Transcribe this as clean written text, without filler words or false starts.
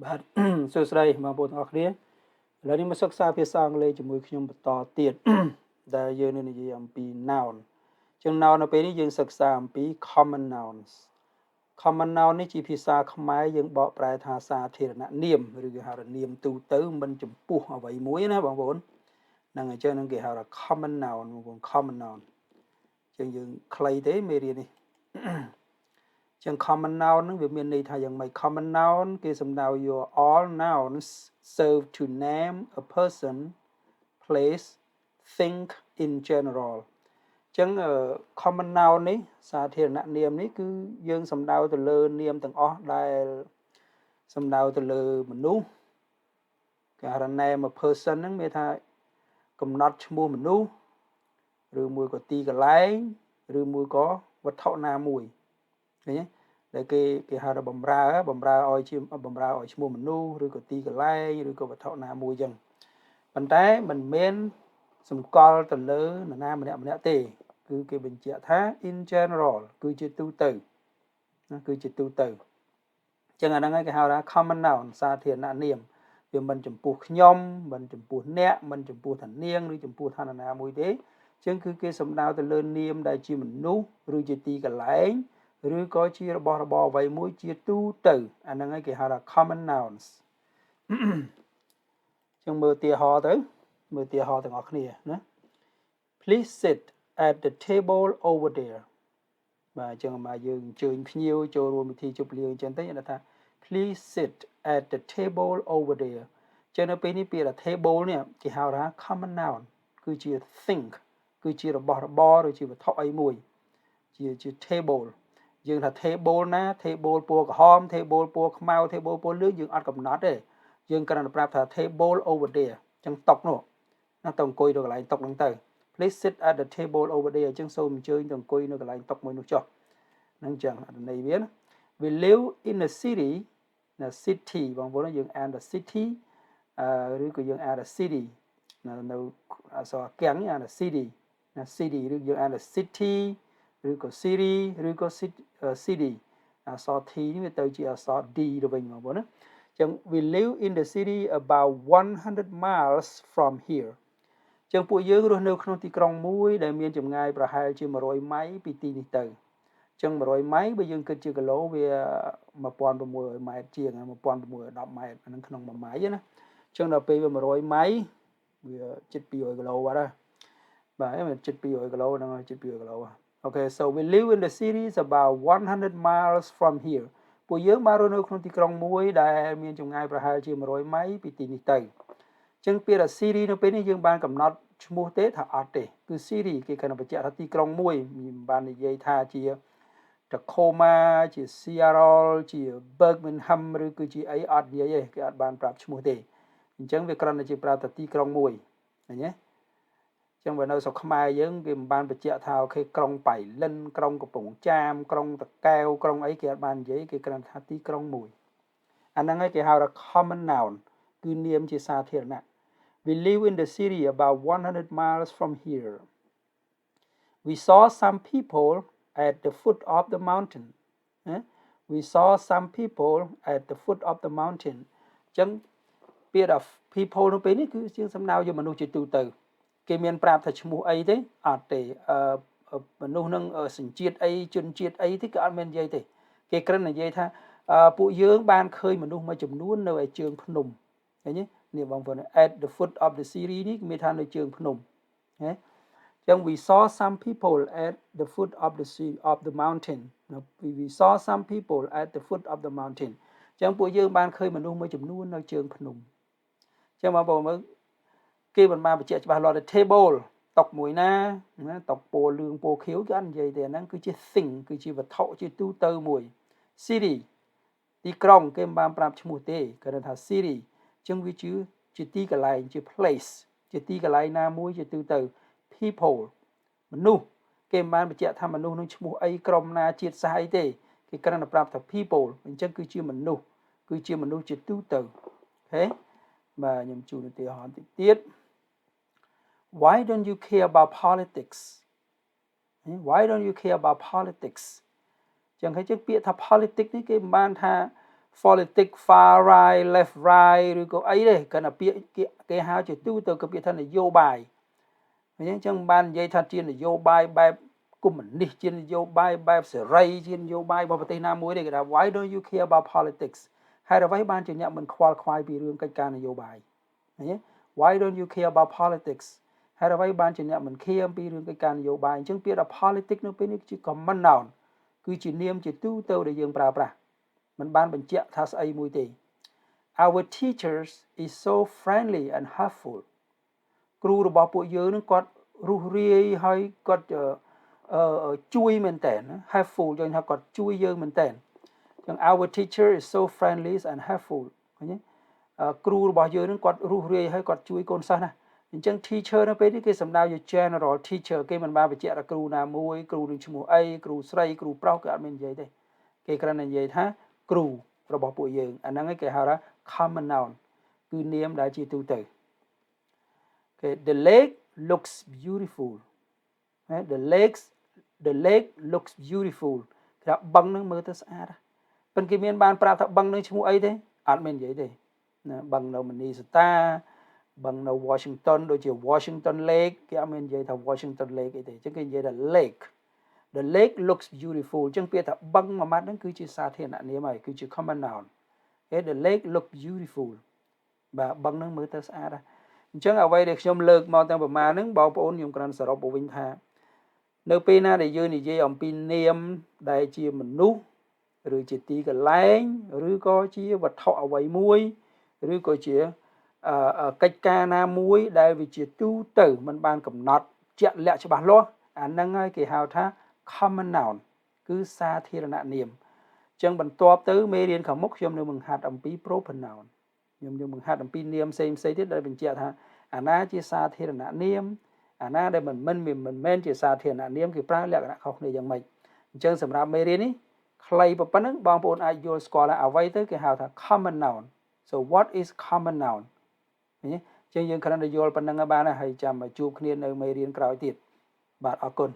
បាទសួស្តីបងប្អូនទាំងអស់គ្នាឥឡូវនេះមកសិក្សាភាសាអង់គ្លេសជាមួយខ្ញុំបន្តទៀតដែលយើងនឹងនិយាយអំពី noun ចឹង noun នៅពេលនេះយើងសិក្សាអំពី common nouns common noun នេះជាភាសាខ្មែរយើងបកប្រែថាសាធារណនាមឬគេហៅថានាមទូទៅមិនចំពោះអ្វីមួយណាបងប្អូនហ្នឹងអញ្ចឹងនឹងគេហៅថា common noun បងប្អូន common noun ចឹងយើងខ្លីទេមេរៀននេះចឹង common noun ហ្នឹងវាមានន័យថាយ៉ាងម៉េច common noun គេសំដៅយក all nouns serve to name a person place think in general ចឹង common noun នេះសាធារណនាមនេះគឺយើងសំដៅទៅលើនាមទាំងអស់ដែលសំដៅទៅលើមនុស្សគេហៅថា name a person ហ្នឹងមានថាកំណត់ឈ្មោះមនុស្សឬមួយក៏ទីកន្លែងឬមួយក៏វត្ថុណាមួយឃើញទេដែលគេហៅថាបំរើឲ្យឈ្មោះមនុស្សឬក៏ទីកន្លែងឬក៏វត្ថុណាមួយចឹងប៉ុន្តែមិនមែនសម្គាល់ទៅលើនរណាម្នាក់ទេគឺគេបញ្ជាក់ថា in general គឺជាទូទៅណាគឺជាទូទៅចឹងអាហ្នឹងគេហៅថា common noun សាធារណនាមវាមិនចំពោះខ្ញុំមិនចំពោះអ្នកមិនចំពោះថានាងឬចំពោះថានរណាមួយទេចឹងគឺគេសំដៅទៅលើនាមដែលជាមនុស្សឬជាទីកន្លែងឬក៏ជារបស់របរអ្វីមួយជាទូទៅអាហ្នឹងឯងគេហៅថា common nouns ចឹងមើលឧទាហរណ៍ទៅមើលឧទាហរណ៍ទាំងអស់គ្នាណា please sit at the table over there បាទចឹងមកយើងអញ្ជើញភ្ញៀវចូលរួមពិធីជប់លៀងអញ្ចឹងទៅគេថា please sit at the table over there ចឹងនៅពេលនេះពាក្យថា table នេះគេហៅថា common noun គឺជា think គឺជារបស់របរឬជាវត្ថុអីមួយជា table យើងថា table ណា table ពណ៌ក្រហម table ពណ៌ខ្មៅ table ពណ៌លឿងយើងអត់កំណត់ទេយើងគ្រាន់តែប្រាប់ថា table over there ចឹងតុនោះណាទៅអង្គុយនៅកន្លែងតុហ្នឹងទៅ please sit at the table over there ចឹងសូមអញ្ជើញទៅអង្គុយនៅកន្លែងតុមួយនោះចុះហ្នឹងចឹងអត្ថន័យវាណា we live in a city ណា city បងប្អូនយើងអានថា city ឬក៏យើងអានថា city នៅអក្សរកាំងអានថា city ណា city ឬយើងអានថា city ឬក៏ city ឬក៏ city អក្សរ t នេះវាទៅជាអក្សរ d ទៅវិញបងប្អូនណាចឹង we live in the city about 100 miles from here ចឹងពួកយើងរស់នៅក្នុងទីក្រុងមួយដែលមានចម្ងាយប្រហែលជា100ម៉ៃពីទីនេះទៅចឹង100ម៉ៃបើយើងគិតជាគីឡូវា1600ម៉ែត្រជាង1610ម៉ែត្រអានឹងក្នុង1ម៉ៃណាចឹងដល់ពេលវា100ម៉ៃវាជិត200គីឡូបាត់ហើយបាទมันជិត200គីឡូហ្នឹងជិត200គីឡូ Okay so we live in the cities about 100 miles from here ពួកយើងបានរស់នៅក្នុងទីក្រុងមួយដែលមានចម្ងាយប្រហែលជា100ម៉ៃពីទីនេះទៅចឹងពាក្យថា city នៅពេលនេះយើងបានកំណត់ឈ្មោះទេថាអត់ទេគឺ city គេគណបញ្ជាក់ថាទីក្រុងមួយមិនបាននិយាយថាជា Tacoma ជា Seattle ជា Birmingham ឬគឺជាអីអត់និយាយទេគេអត់បានប្រាប់ឈ្មោះទេអញ្ចឹងវាគ្រាន់តែជាប្រាប់ថាទីក្រុងមួយឃើញទេចឹងបើនៅស្រុកខ្មែរយើងគេមិនបានបញ្ជាក់ថាអូខេក្រុងបៃលិនក្រុងកំពង់ចាមក្រុងតាកែវក្រុងអីគេអត់បាននិយាយគេគ្រាន់ថាទីក្រុងមួយអាហ្នឹងឯងគេហៅថា common noun គឺនាមជាសាធារណៈ We live in the city about 100 miles from here. We saw some people at the foot of the mountain. We saw some people at the foot of the mountain. ចឹងពាក្យថា people នៅពេលនេះគឺជាសំដៅយកមនុស្សជាទូទៅគេមានប្រាប់ថាឈ្មោះអីទេអត់ទេមនុស្សនឹងសញ្ជាតិអីជនជាតិអីទេគេអត់មាននិយាយទេគេគ្រាន់តែនិយាយថាពួកយើងបានឃើញមនុស្សមួយចំនួននៅឯជើងភ្នំឃើញទេនេះបងប្អូន at the foot of the series នេះមានថានៅជើងភ្នំណាចឹង we saw some people at the foot of the mountain we saw some people at the foot of the mountain ចឹងពួកយើងបានឃើញមនុស្សមួយចំនួននៅជើងភ្នំចឹងបងប្អូនមើលគេមិនបានបញ្ជាក់ច្បាស់លាស់ទេ table តុមួយណាតុពណ៌លឿងពណ៌ខៀវគេអត់និយាយទេហ្នឹងគឺជា thing គឺជាវត្ថុជាទូទៅមួយ city ទីក្រុងគេមិនបានប្រាប់ឈ្មោះទេគេថា city ចឹងវាជាទីកន្លែងជា place ជាទីកន្លែងណាមួយជាទូទៅ people មនុស្សគេមិនបានបញ្ជាក់ថាមនុស្សនឹងឈ្មោះអីក្រុមណាជាតិសាសអីទេគេគ្រាន់តែប្រាប់ថា people អញ្ចឹងគឺជាមនុស្សជាទូទៅអូខេបាទខ្ញុំជូនឧទាហរណ៍តិចទៀត Why don't you care about politics Why don't you care about politics ចឹងហើយពាក្យថា politics នេះគេមិនបានថា politics far right left right ឬក៏អីទេគាត់ថាពាក្យគេហៅជាទូទៅគឺពាក្យថានយោបាយអញ្ចឹងបាននិយាយថាជានយោបាយបែបកុម្មុយនីសជានយោបាយបែបសេរីជានយោបាយរបស់ប្រទេសណាមួយទេគេថា why don't you care about politics ហេតុអ្វីបានជាអ្នកមិនខ្វល់ខ្វាយពីរឿងកិច្ចការនយោបាយឃើញទេ why don't you care about politics ហេតុអ្វីបានជាអ្នកមិន care ពីរឿងកិច្ចការនយោបាយអញ្ចឹងពាក្យថា politics នៅពេលនេះជា common noun គឺជានាមជាទូទៅដែលយើងប្រើប្រាស់មិនបានបញ្ជាក់ថាស្អីមួយទេ our teachers is so friendly and helpful គ្រូរបស់ពួកយើងនឹងគាត់រុះរាយហើយគាត់ជួយមែនតើ helpful យើងថាគាត់ជួយយើងមែនតើចឹង our teacher is so friendly and helpful ឃើញទេគ្រូរបស់យើងនឹងគាត់រុះរាយហើយគាត់ជួយកូនសិស្សណាអញ្ចឹង teacher នៅពេលនេះគេសំដៅជា general teacher គេមិនបានបញ្ជាក់ថាគ្រូណាមួយគ្រូនឹងឈ្មោះអីគ្រូស្រីគ្រូប្រុសគេអត់មាននិយាយទេគេគ្រាន់តែនិយាយថាគ្រូរបស់ពួកយើងអាហ្នឹងឯងគេហៅថា common noun គឺនាមដែលជាទូទៅOkay, the lake looks beautiful. The lake looks beautiful. គេថាបឹងនឹងមើលទៅស្អាតប៉ុន្តែគេមានបានប្រាប់ថាបឹងនឹងឈ្មោះអីទេអត់មាននិយាយទេណាបឹងនៅមនីសតាបឹងនៅ Washington ដូចជា Washington Lake គេអត់មាននិយាយថា Washington Lake អីទេអញ្ចឹងគេនិយាយថា lake the lake looks beautiful អញ្ចឹងពាក្យថាបឹងមួយម៉ាត់ហ្នឹងគឺជាសាធារណនាមហើយគឺជា common noun Okay, the lake looks beautiful បាទបឹងនឹងមើលទៅស្អាតអញ្ចឹងអ្វីដែលខ្ញុំលើកមកទាំងប្រមាណហ្នឹងបងប្អូនខ្ញុំគ្រាន់សរុបមកវិញថានៅពេលណាដែលយើងនិយាយអំពីនាមដែលជាមនុស្សឬជាទីកន្លែងឬក៏ជាវត្ថុអ្វីមួយឬក៏ជាកិច្ចការណាមួយដែលវាជាទូទៅมันបានកំណត់ជាក់លាក់ច្បាស់លាស់អាហ្នឹងហើយគេហៅថា common noun គឺសាធារណនាមអញ្ចឹងបន្ទាប់ទៅមេរៀនខាងមុខខ្ញុំនឹងបង្ហាត់អំពី proper noun ខ្ញុំនឹងបង្ហាត់អំពីនាមផ្សេងៗទៀតដែលបញ្ជាក់ថាអាណាជាសាធារណនាមអាណាដែលមិនមែនជាសាធារណនាមគេប្រើលក្ខណៈខុសគ្នាយ៉ាងម៉េចអញ្ចឹងសម្រាប់មេរៀននេះខ្លីប៉ុណ្ណឹងបងប្អូនអាចយល់ស្គាល់ថាអ្វីទៅគេហៅថា common noun so what is common noun ឃើញទេអញ្ចឹងយើងគ្រាន់តែយល់ប៉ុណ្ណឹងបានហើយចាំមកជួបគ្នានៅមេរៀនក្រោយទៀតបាទអរគុណ